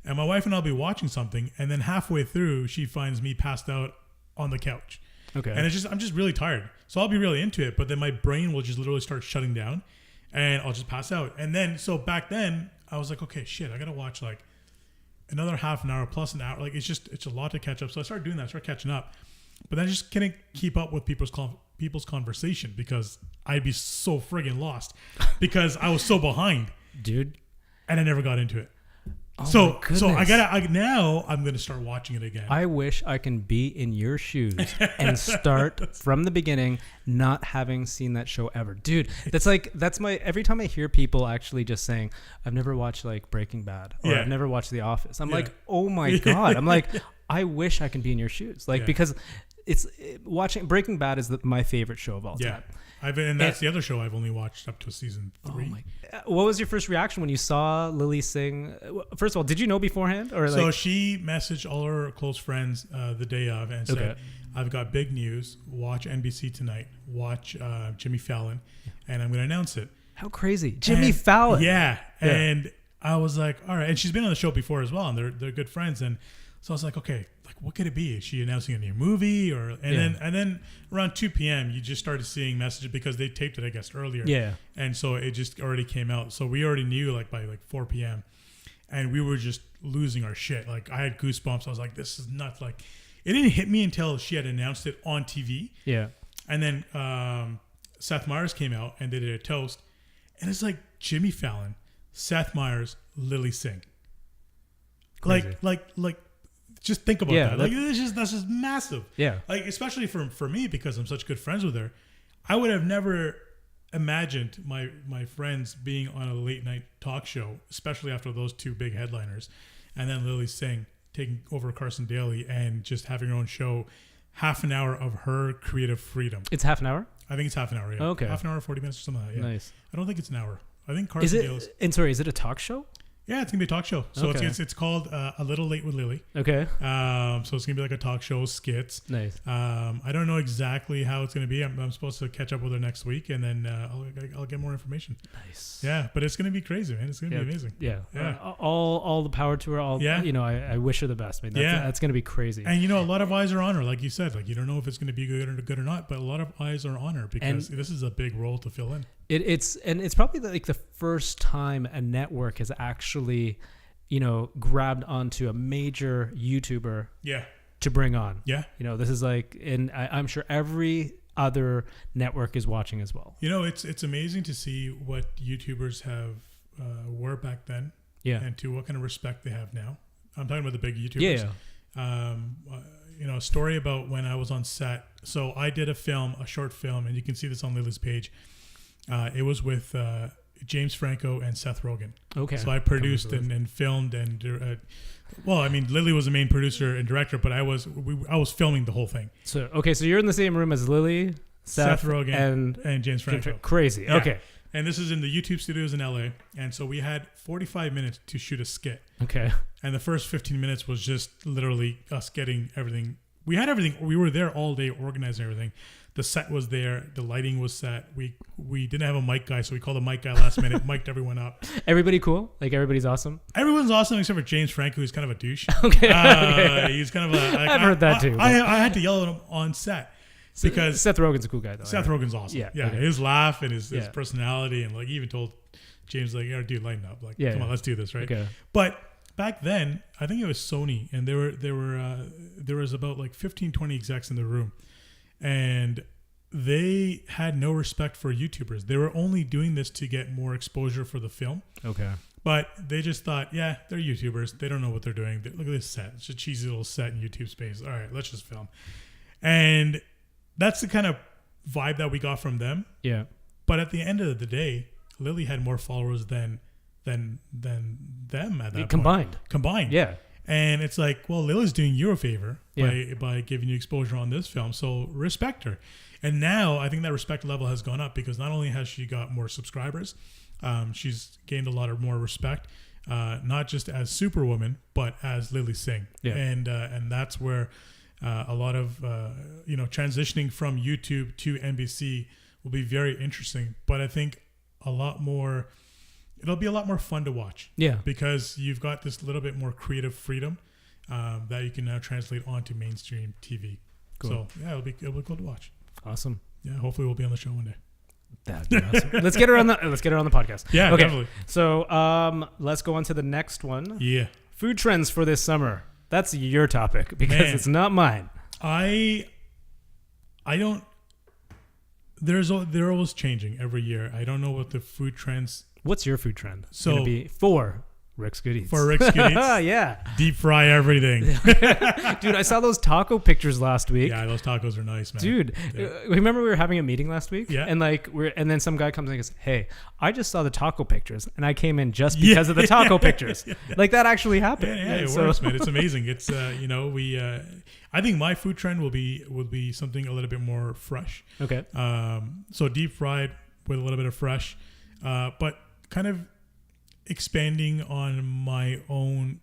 And my wife and I'll be watching something, and then halfway through, she finds me passed out on the couch. Okay. And I'm just really tired. So I'll be really into it, but then my brain will just literally start shutting down and I'll just pass out. And then, so back then I was like, okay, shit, I got to watch like another half an hour plus an hour. Like it's a lot to catch up. So I started doing that, I started catching up, but then I just couldn't keep up with people's conversation because I'd be so friggin' lost because I was so behind, dude. And I never got into it. Oh so now I'm gonna start watching it again. I wish I can be in your shoes and start from the beginning, not having seen that show ever, dude. That's my every time I hear people actually just saying I've never watched like Breaking Bad or I've never watched The Office. I'm like, oh my god. I'm like, I wish I can be in your shoes, like because watching Breaking Bad is my favorite show of all time. And that's the other show I've only watched up to season 3. What was your first reaction when you saw Lili Singh? First of all, did you know beforehand? So she messaged all her close friends the day of and said, I've got big news. Watch NBC tonight. Watch Jimmy Fallon. And I'm going to announce it. How crazy. Jimmy Fallon. Yeah. And I was like, all right. And she's been on the show before as well. And they're good friends. And so I was like, okay, like what could it be? Is she announcing a new movie? And then around 2 p.m. you just started seeing messages because they taped it, I guess, earlier. Yeah. And so it just already came out. So we already knew like by like 4 p.m. And we were just losing our shit. Like I had goosebumps. I was like, this is nuts. Like it didn't hit me until she had announced it on TV. Yeah. And then Seth Meyers came out and they did a toast. And it's like Jimmy Fallon, Seth Meyers, Lili Singh. Crazy. Like just think about that. Like that's just massive. Yeah. Like especially for me because I'm such good friends with her, I would have never imagined my friends being on a late night talk show, especially after those 2 big headliners, and then Lili Singh taking over Carson Daly and just having her own show, half an hour of her creative freedom. It's half an hour? I think it's half an hour. Yeah. Okay. Half an hour, 40 minutes or something like that. Yeah. Nice. I don't think it's an hour. I think Carson Daly's. And sorry, is it a talk show? Yeah, it's gonna be a talk show. So it's called A Little Late with Lili. Okay. So it's gonna be like a talk show, skits. Nice. I don't know exactly how it's gonna be. I'm supposed to catch up with her next week, and then I'll get more information. Nice. Yeah, but it's gonna be crazy, man. It's gonna be amazing. Yeah. Yeah. All the power to her. I wish her the best, man. That's gonna be crazy. And a lot of eyes are on her, like you said. Like you don't know if it's gonna be good or not, but a lot of eyes are on her because this is a big role to fill in. It's probably like the first time a network has actually, grabbed onto a major YouTuber to bring on. Yeah. This is like, and I'm sure every other network is watching as well. It's amazing to see what YouTubers were back then. Yeah. And to what kind of respect they have now. I'm talking about the big YouTubers. Yeah. A story about when I was on set. So I did a short film, and you can see this on Lili's page. It was with James Franco and Seth Rogen. Okay. So I produced and filmed and Lili was the main producer and director, but I was filming the whole thing. So you're in the same room as Lili, Seth Rogen, and James Franco. Crazy. Yeah. Okay. And this is in the YouTube studios in LA, and so we had 45 minutes to shoot a skit. Okay. And the first 15 minutes was just literally us getting everything. We had everything. We were there all day organizing everything. The set was there. The lighting was set. We didn't have a mic guy, so we called a mic guy last minute, mic'd everyone up. Everybody cool? Like everybody's awesome? Everyone's awesome except for James Franco, who's kind of a douche. Okay. He's kind of I've heard that too. I had to yell at him on set. Because Seth Rogen's a cool guy, though. Seth Rogen's awesome. Yeah. Okay. His laugh and his personality, and like he even told James, like, "Yeah, dude, lighten up. Like, come on, let's do this, right?" Okay. But back then, I think it was Sony, and there was about like 15, 20 execs in the room, and they had no respect for YouTubers. They were only doing this to get more exposure for the film. Okay. But they just thought, they're YouTubers. They don't know what they're doing. Look at this set. It's a cheesy little set in YouTube space. All right, let's just film. And that's the kind of vibe that we got from them. Yeah. But at the end of the day, Lili had more followers than them at that point. Combined. Yeah. And it's like, well, Lili's doing you a favor by giving you exposure on this film. So respect her. And now I think that respect level has gone up because not only has she got more subscribers, she's gained a lot of more respect, not just as Superwoman, but as Lili Singh. Yeah. And that's where a lot of transitioning from YouTube to NBC will be very interesting, but I think it'll be a lot more fun to watch. Yeah, because you've got this little bit more creative freedom that you can now translate onto mainstream TV. Cool. So it'll be cool to watch. Awesome. Yeah, hopefully we'll be on the show one day. That'd be awesome. Let's get her on the podcast. Yeah, okay. Definitely. So let's go on to the next one. Yeah, food trends for this summer. That's your topic because it's not mine. I don't. They're always changing every year. I don't know what the food trends. What's your food trend? So be for Rick's Goodies. For Rick's Goodies. Yeah. Deep fry everything. Dude, I saw those taco pictures last week. Yeah, those tacos are nice, man. Dude, remember we were having a meeting last week? Yeah. And and then some guy comes in and goes, hey, I just saw the taco pictures and I came in just because of the taco pictures. Like that actually happened. Yeah, it works, man. It's amazing. It's, I think my food trend will be something a little bit more fresh. Okay. So deep fried with a little bit of fresh, but kind of expanding on my own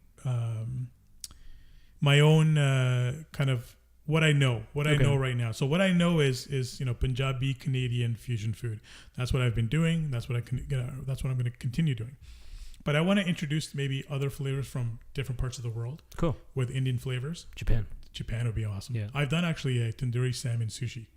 kind of what I know right now. So what I know is Punjabi Canadian fusion food. That's what I've been doing. That's what that's what I'm going to continue doing. But I want to introduce maybe other flavors from different parts of the world. Cool. With Indian flavors. Japan would be awesome. Yeah. I've done actually a tandoori salmon sushi.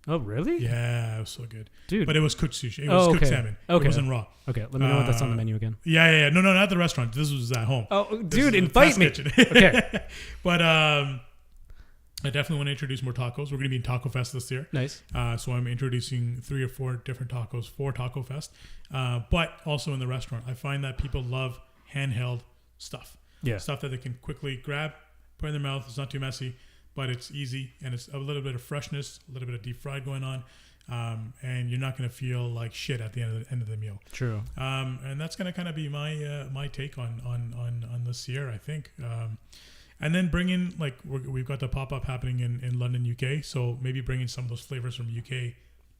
Oh, really? Yeah, it was so good. Dude. But it was cooked sushi. It was cooked salmon. Okay. It wasn't raw. Okay, let me know what that's on the menu again. Yeah. No, not the restaurant. This was at home. Oh, dude, invite me. Okay. But I definitely want to introduce more tacos. We're going to be in Taco Fest this year. Nice. So I'm introducing 3 or 4 different tacos for Taco Fest. But also in the restaurant. I find that people love handheld stuff. Yeah. Stuff that they can quickly grab, put in their mouth. It's not too messy, but it's easy. And it's a little bit of freshness, a little bit of deep fried going on. And you're not going to feel like shit at the end of the meal. True. And that's going to kind of be my take on this year, I think. And then bring in, like, we've got the pop-up happening in London, UK. So maybe bringing some of those flavors from UK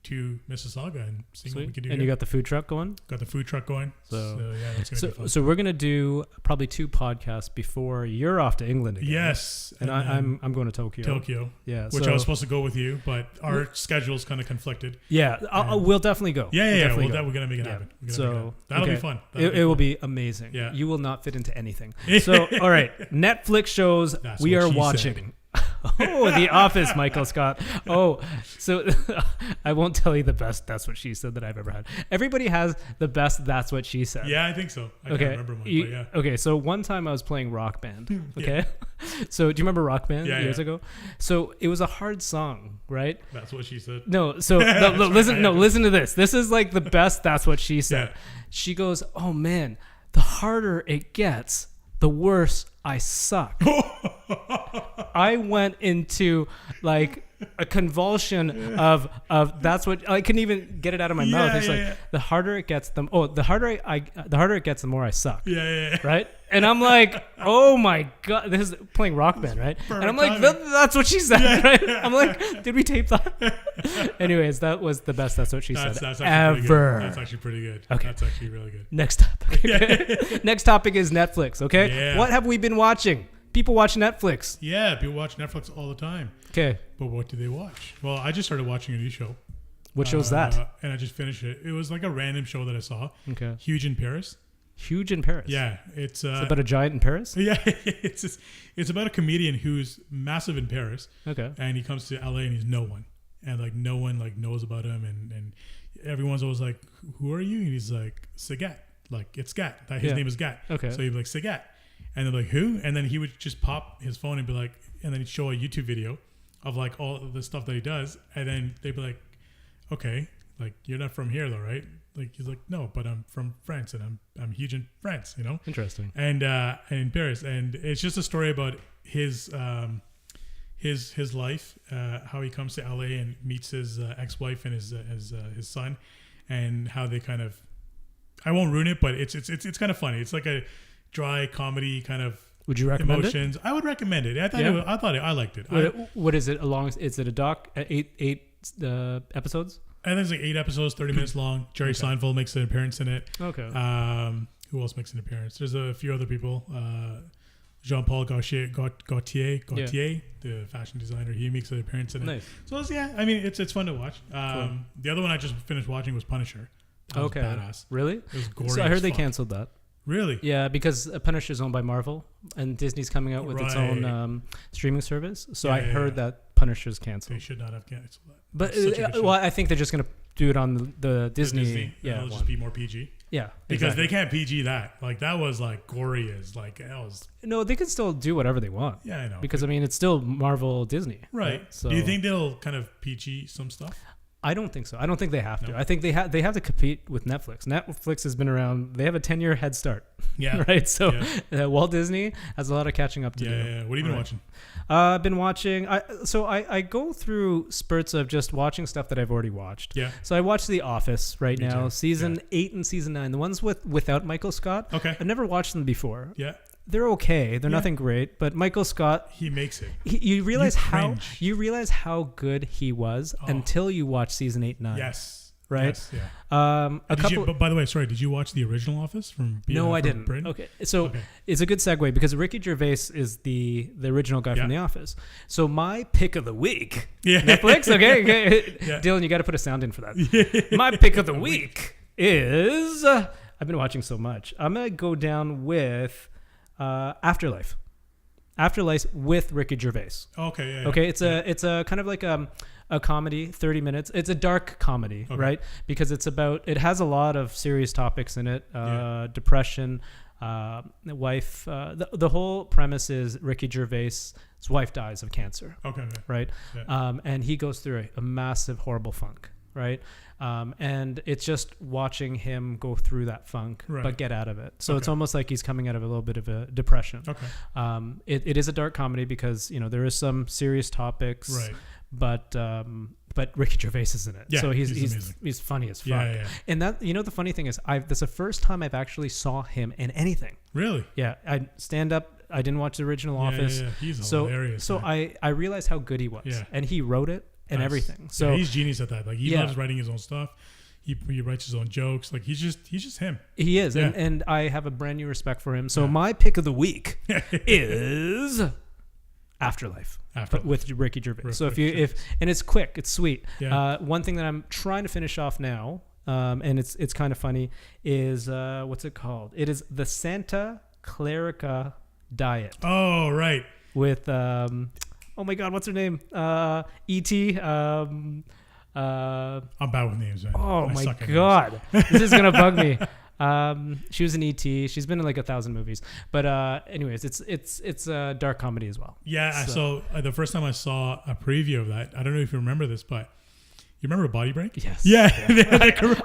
to Mississauga and seeing what we can do. And you got the food truck going? Got the food truck going. So yeah, that's going to be fun. So we're going to do probably 2 podcasts before you're off to England again. Yes. And I'm going to Tokyo. Yeah. Which I was supposed to go with you, but our schedules kind of conflicted. Yeah. we'll definitely go. Yeah. We're going to make it happen. That'll be fun. It will be amazing. Yeah. You will not fit into anything. So, all right. Netflix shows we are watching. Oh, The Office, Michael Scott. Oh, so I won't tell you the best That's What She Said that I've ever had. Everybody has the best That's What She Said. Yeah, I think so. I can't remember one, but yeah. Okay, so one time I was playing Rock Band. Okay. So do you remember Rock Band years ago? So it was a hard song, right? That's what she said. No, so listen to this. This is like the best That's What She Said. Yeah. She goes, "Oh man, the harder it gets, the worse I suck." I went into like a convulsion of that's what I couldn't even get it out of my mouth. It's the harder it gets, the harder it gets, the more I suck. Yeah. Right? And I'm like, oh my god, this is playing Rock Band, right? And I'm like, that's what she said, right? I'm like, did we tape that? Anyways, that was the best That's What She Said ever. That's actually pretty good. Okay. That's actually really good. Next topic. Next topic is Netflix, okay? Yeah. What have we been watching? People watch Netflix. Yeah, people watch Netflix all the time. Okay. But what do they watch? Well, I just started watching a new show. What show's that? And I just finished it. It was like a random show that I saw. Okay. Huge in Paris. Huge in Paris? Yeah. It's about a giant in Paris? Yeah. It's about a comedian who's massive in Paris. Okay. And he comes to LA and he's no one. And like no one like knows about him. And everyone's always like, who are you? And he's like, Sagat. Like, it's Gat. His name is Gat. Okay. So he'd be like, Sagat. And they're like, who? And then he would just pop his phone and be like, and then he'd show a YouTube video of like all the stuff that he does. And then they'd be like, okay, like you're not from here though, right? Like he's like, no, but I'm from France and I'm huge in France, you know? Interesting. And in Paris. And it's just a story about his life, how he comes to LA and meets his ex-wife and his son, and how they kind of, I won't ruin it, but it's kind of funny. It's like a dry comedy kind of. Would you recommend emotions. it? I would recommend it. I liked it. What is it? Is it a doc? 8 episodes? I think it's like 8 episodes, 30 minutes long. Jerry Seinfeld makes an appearance in it. Okay. Who else makes an appearance? There's a few other people. Jean-Paul Gaultier, the fashion designer, he makes an appearance in it. Nice. So I mean, it's fun to watch. Cool. The other one I just finished watching was Punisher. That was badass. Really? It was gory. So I heard they canceled that. Really? Yeah, because Punisher is owned by Marvel, and Disney's coming out with its own streaming service. So I heard that Punisher's canceled. They should not have canceled that. But I think they're just going to do it on the Disney. Yeah, it'll just be more PG. Yeah, because they can't PG that. Like that was like gory as like that was. No, they can still do whatever they want. Yeah, I know. Because I mean, it's still Marvel Disney. Right. So do you think they'll kind of PG some stuff? I don't think so. I don't think they have to. I think they have to compete with Netflix. Netflix has been around. They have a 10-year head start. Yeah. Right. So Walt Disney has a lot of catching up to do. Yeah. What have you been watching? I've been watching. I go through spurts of just watching stuff that I've already watched. Yeah. So I watched The Office right Me now, too. season 8 and season 9. The ones without Michael Scott. Okay. I've never watched them before. Yeah. They're okay. They're nothing great, but Michael Scott, he makes it. You realize how good he was until you watch season 8 and 9. Yes. Right. Yes, yeah. But by the way, sorry. Did you watch the original Office from? No, I didn't. Britain? Okay, so it's a good segue because Ricky Gervais is the original guy from The Office. So my pick of the week, Netflix. Okay. Yeah. Dylan, you got to put a sound in for that. My pick of the week is I've been watching so much. I'm gonna go down with Afterlife. Afterlife with Ricky Gervais. Okay. Yeah. Okay. It's a kind of like a comedy, 30 minutes. It's a dark comedy, right? Because it has a lot of serious topics in it. Depression, wife. The whole premise is Ricky Gervais' wife dies of cancer. Okay. Right. Yeah. And he goes through a massive, horrible funk. Right. And it's just watching him go through that funk, but get out of it. So it's almost like he's coming out of a little bit of a depression. Okay. It is a dark comedy because, there is some serious topics, right. But Ricky Gervais is in it. Yeah, so he's funny as fuck. Yeah. And that, the funny thing is that's the first time I've actually saw him in anything. Really? Yeah. I stand up. I didn't watch the original Office. Yeah. He's hilarious. So I realized how good he was. Yeah. And he wrote it. And everything. So he's genius at that. Like he loves writing his own stuff. He writes his own jokes. Like he's just him. He is. Yeah. And I have a brand new respect for him. So my pick of the week is Afterlife. But with Ricky Gervais. So and it's quick, it's sweet. Yeah. One thing that I'm trying to finish off now, and it's kind of funny, is what's it called? It is the Santa Clarita Diet. Oh, right. With oh my God, what's her name? E.T. I'm bad with names, man. Oh my God. This is going to bug me. She was in E.T. She's been in like 1,000 movies. But anyways, it's a dark comedy as well. Yeah, so the first time I saw a preview of that, I don't know if you remember this, but you remember Body Break? Yes. Yeah.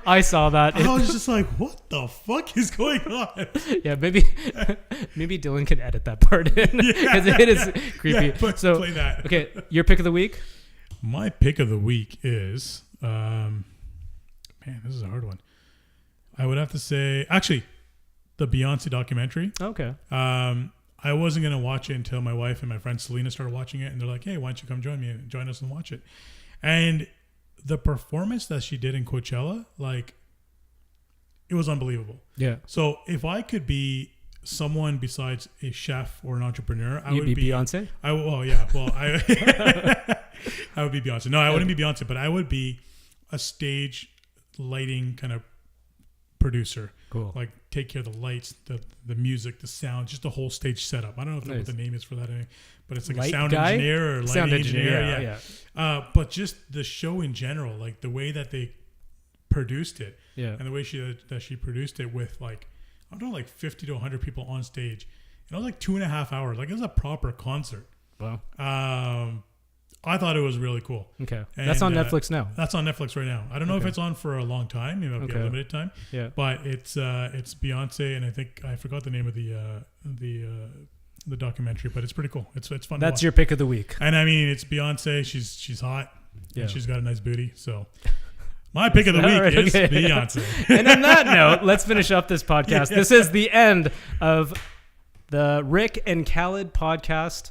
I saw that. I was just like, what the fuck is going on? Yeah, maybe Dylan could edit that part in because it is creepy. Yeah, play that. Okay, your pick of the week? My pick of the week is, man, this is a hard one. I would have to say, actually, the Beyonce documentary. Okay. I wasn't going to watch it until my wife and my friend Selena started watching it. And they're like, hey, why don't you come join us and watch it? And the performance that she did in Coachella, like, it was unbelievable. Yeah. So if I could be someone besides a chef or an entrepreneur, I would be Beyonce. I would be Beyonce. No, I wouldn't be Beyonce, but I would be a stage lighting kind of producer. Cool. Like take care of the lights, the music, the sound, just the whole stage setup. I don't know what the name is for that, but it's like a sound engineer or lighting engineer. Yeah. But just the show in general, like the way that they produced it, and the way she produced it with like, I don't know, like 50 to 100 people on stage. And it was like 2.5 hours. Like it was a proper concert. Wow. I thought it was really cool. Okay. And that's on Netflix now. That's on Netflix right now. I don't know if it's on for a long time. Maybe it'll be a limited time. Yeah. But it's Beyonce, and I forgot the name of the documentary, but it's pretty cool. It's fun. That's your pick of the week. And I mean, it's Beyonce. She's hot. Yeah. And she's got a nice booty. So my pick of the week is Beyonce. And on that note, let's finish up this podcast. This is the end of the Rick and Khaled podcast.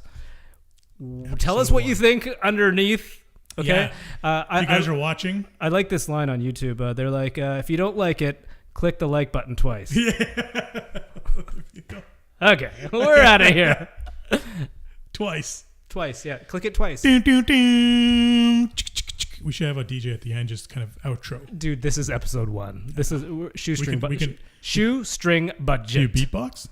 Tell us what you think underneath. Okay. Yeah. You guys are watching. I like this line on YouTube. They're like, if you don't like it, click the like button twice. Yeah. Okay. We're out of here. Twice. Yeah. Click it twice. Dun, dun, dun. We should have a DJ at the end, just kind of outro. Dude, this is episode 1. This is shoestring budget. Shoestring budget. Do you beatbox?